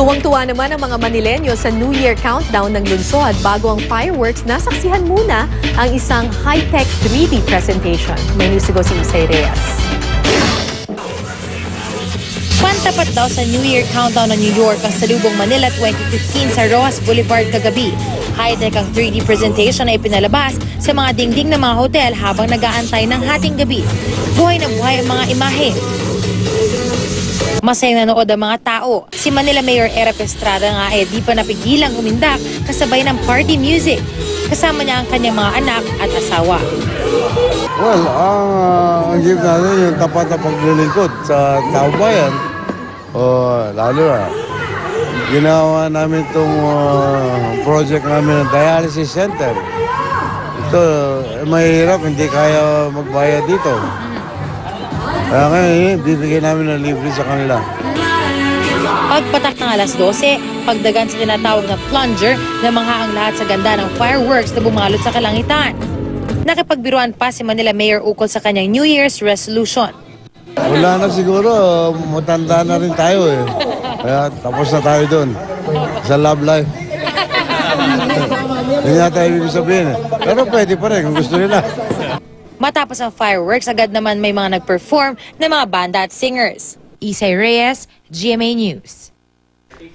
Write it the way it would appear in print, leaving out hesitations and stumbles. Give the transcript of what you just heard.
Tuwang-tuwa naman ang mga Manileño sa New Year countdown ng lungsod. Bago ang fireworks, nasaksihan muna ang isang high-tech 3D presentation. May news to go si Isay Reyes. Pantapat daw sa New Year countdown ng New York ang salubong Manila 2015 sa Rojas Boulevard kagabi. High-tech ang 3D presentation na ipinalabas sa mga dingding ng mga hotel habang nag-aantay ng hating gabi. Buhay na buhay ang mga imahe. Masayang nanood ang mga tao. Si Manila Mayor Erap Estrada nga di pa napigilang umindak kasabay ng party music. Kasama niya ang kanyang mga anak at asawa. Well, ang gift natin yung tapat na paglilingkod sa tao bayan. Lalo na, ginawa namin itong project namin ng dialysis center. Ito, mahirap, hindi kaya magbayad dito. Kaya ngayon, bibigyan namin ng libre sa kanila. Pagpatak ng alas 12, pagdagan sa tinatawag na plunger na manghaang lahat sa ganda ng fireworks na bumalot sa kalangitan. Nakipagbiruan pa si Manila Mayor ukol sa kanyang New Year's resolution. Wala na siguro, matanda na rin tayo eh. Kaya tapos na tayo doon sa love life. Hindi na tayo ibig sabihin eh. Pero pwede pa rin kung gusto nila. Matapos ang fireworks, agad naman may mga nag-perform na mga banda at singers. Isay Reyes, GMA News.